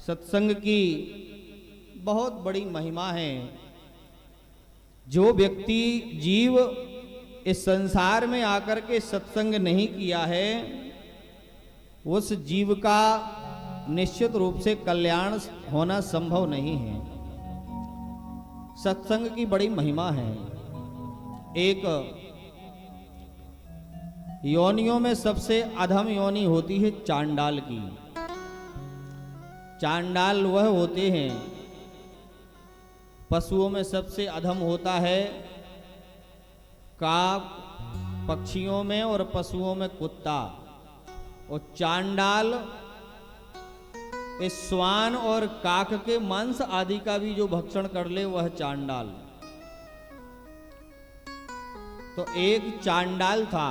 सत्संग की बहुत बड़ी महिमा है। जो व्यक्ति जीव इस संसार में आकर के सत्संग नहीं किया है, उस जीव का निश्चित रूप से कल्याण होना संभव नहीं है। सत्संग की बड़ी महिमा है। एक योनियों में सबसे अधम योनि होती है चांडाल की। चांडाल वह होते हैं, पशुओं में सबसे अधम होता है काक, पक्षियों में और पशुओं में कुत्ता। और चांडाल इस श्वान और काक के मांस आदि का भी जो भक्षण कर ले वह चांडाल। तो एक चांडाल था,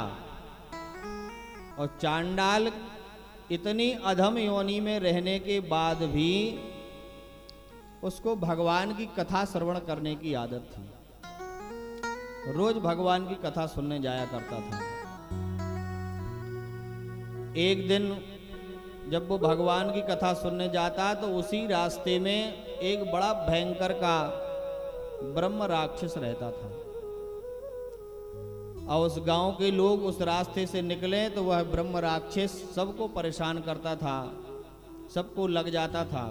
और चांडाल इतनी अधम योनि में रहने के बाद भी उसको भगवान की कथा श्रवण करने की आदत थी। रोज भगवान की कथा सुनने जाया करता था। एक दिन जब वो भगवान की कथा सुनने जाता तो उसी रास्ते में एक बड़ा भयंकर का ब्रह्म राक्षस रहता था। और उस गांव के लोग उस रास्ते से निकले तो वह ब्रह्म राक्षस सबको परेशान करता था, सबको लग जाता था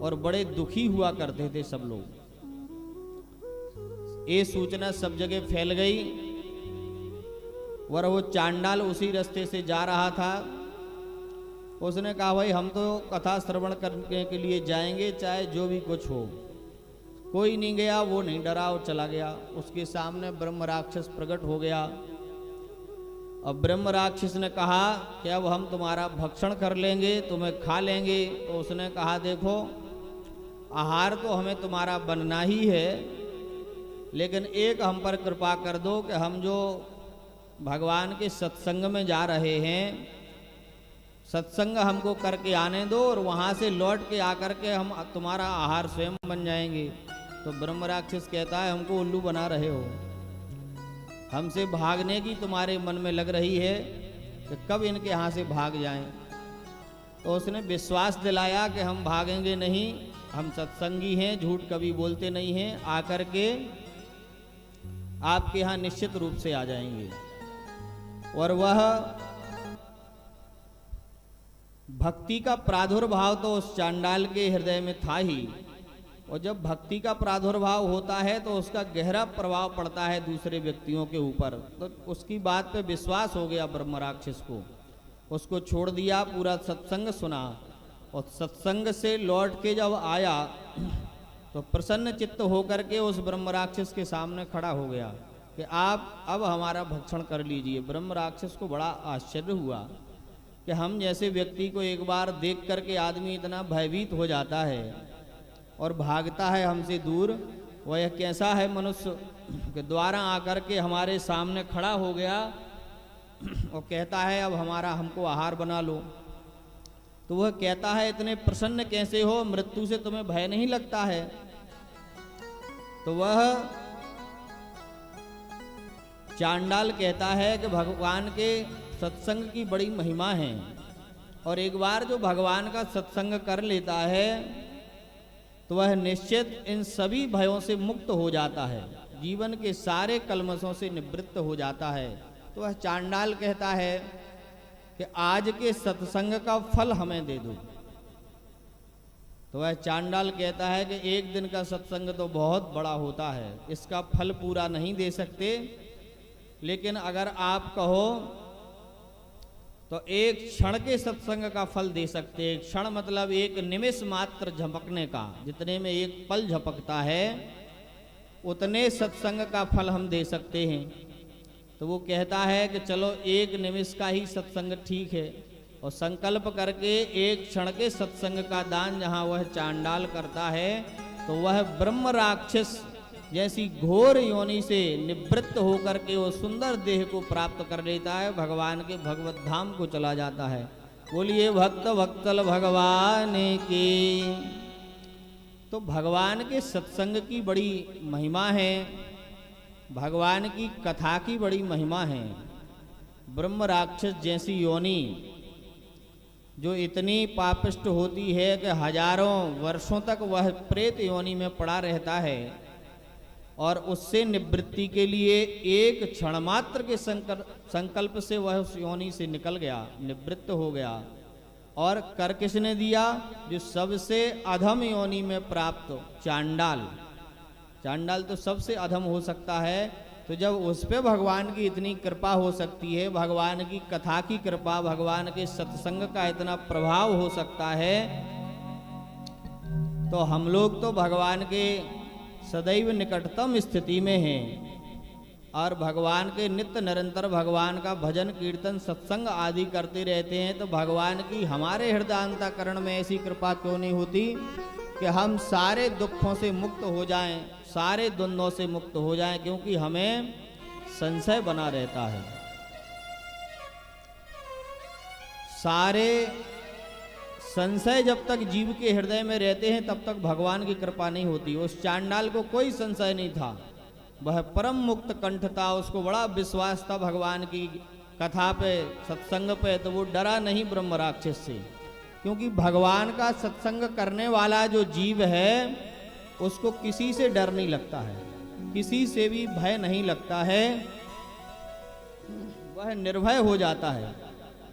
और बड़े दुखी हुआ करते थे सब लोग। ये सूचना सब जगह फैल गई। और वो चांडाल उसी रास्ते से जा रहा था। उसने कहा भाई हम तो कथा श्रवण करने के लिए जाएंगे, चाहे जो भी कुछ हो। कोई नहीं गया, वो नहीं डरा और चला गया। उसके सामने ब्रह्म राक्षस प्रकट हो गया। अब ब्रह्म राक्षस ने कहा कि अब हम तुम्हारा भक्षण कर लेंगे, तुम्हें खा लेंगे। तो उसने कहा देखो, आहार तो हमें तुम्हारा बनना ही है, लेकिन एक हम पर कृपा कर दो कि हम जो भगवान के सत्संग में जा रहे हैं, सत्संग हमको करके आने दो और वहां से लौट के आकर के हम तुम्हारा आहार स्वयं बन जाएंगे। तो ब्रह्म राक्षस कहता है हमको उल्लू बना रहे हो, हमसे भागने की तुम्हारे मन में लग रही है कि कब इनके यहाँ से भाग जाएं। तो उसने विश्वास दिलाया कि हम भागेंगे नहीं, हम सत्संगी हैं, झूठ कभी बोलते नहीं हैं, आकर के आपके यहाँ निश्चित रूप से आ जाएंगे। और वह भक्ति का प्रादुर्भाव तो उस चांडाल के हृदय में था ही। और जब भक्ति का प्रादुर्भाव होता है तो उसका गहरा प्रभाव पड़ता है दूसरे व्यक्तियों के ऊपर। तो उसकी बात पे विश्वास हो गया ब्रह्म राक्षस को। उसको छोड़ दिया, पूरा सत्संग सुना। और सत्संग से लौट के जब आया तो प्रसन्न चित्त होकर के उस ब्रह्म राक्षस के सामने खड़ा हो गया कि आप अब हमारा भक्षण कर लीजिए। ब्रह्म राक्षस को बड़ा आश्चर्य हुआ कि हम जैसे व्यक्ति को एक बार देख करके आदमी इतना भयभीत हो जाता है और भागता है हमसे दूर, वह कैसा है मनुष्य के द्वारा आकर के हमारे सामने खड़ा हो गया और कहता है अब हमारा हमको आहार बना लो। तो वह कहता है इतने प्रसन्न कैसे हो, मृत्यु से तुम्हें भय नहीं लगता है? तो वह चांडाल कहता है कि भगवान के सत्संग की बड़ी महिमा है, और एक बार जो भगवान का सत्संग कर लेता है तो वह निश्चित इन सभी भयों से मुक्त हो जाता है, जीवन के सारे कलमशों से निवृत्त हो जाता है। तो वह चांडाल कहता है कि आज के सत्संग का फल हमें दे दो। तो वह चांडाल कहता है कि एक दिन का सत्संग तो बहुत बड़ा होता है, इसका फल पूरा नहीं दे सकते, लेकिन अगर आप कहो तो एक क्षण के सत्संग का फल दे सकते। एक क्षण मतलब एक निमिष मात्र झपकने का, जितने में एक पल झपकता है उतने सत्संग का फल हम दे सकते हैं। तो वो कहता है कि चलो एक निमिष का ही सत्संग ठीक है, और संकल्प करके एक क्षण के सत्संग का दान जहाँ वह चांडाल करता है तो वह ब्रह्म राक्षस जैसी घोर योनि से निवृत्त होकर के वो सुंदर देह को प्राप्त कर लेता है, भगवान के भगवत धाम को चला जाता है। बोलिए भक्त भक्तल भगवान की। तो भगवान के सत्संग की बड़ी महिमा है, भगवान की कथा की बड़ी महिमा है। ब्रह्म राक्षस जैसी योनि जो इतनी पापिष्ट होती है कि हजारों वर्षों तक वह प्रेत योनि में पड़ा रहता है और उससे निवृत्ति के लिए एक क्षण मात्र के संकल्प से वह उस योनि से निकल गया, निवृत्त हो गया। और कर किसने दिया? जो सबसे अधम योनि में प्राप्त चांडाल। चांडाल तो सबसे अधम हो सकता है, तो जब उस पे भगवान की इतनी कृपा हो सकती है, भगवान की कथा की कृपा, भगवान के सत्संग का इतना प्रभाव हो सकता है, तो हम लोग तो भगवान के सदैव निकटतम स्थिति में हैं और भगवान के नित्य निरंतर भगवान का भजन कीर्तन सत्संग आदि करते रहते हैं। तो भगवान की हमारे हृदयांतकरण में ऐसी कृपा क्यों नहीं होती कि हम सारे दुखों से मुक्त हो जाएं, सारे द्वंद्वों से मुक्त हो जाएं, क्योंकि हमें संशय बना रहता है। सारे संशय जब तक जीव के हृदय में रहते हैं तब तक भगवान की कृपा नहीं होती। उस चांडाल को कोई संशय नहीं था, वह परम मुक्त कंठ था, उसको बड़ा विश्वास था भगवान की कथा पे, सत्संग पे, तो वो डरा नहीं ब्रह्म राक्षस से, क्योंकि भगवान का सत्संग करने वाला जो जीव है उसको किसी से डर नहीं लगता है, किसी से भी भय नहीं लगता है, वह निर्भय हो जाता है।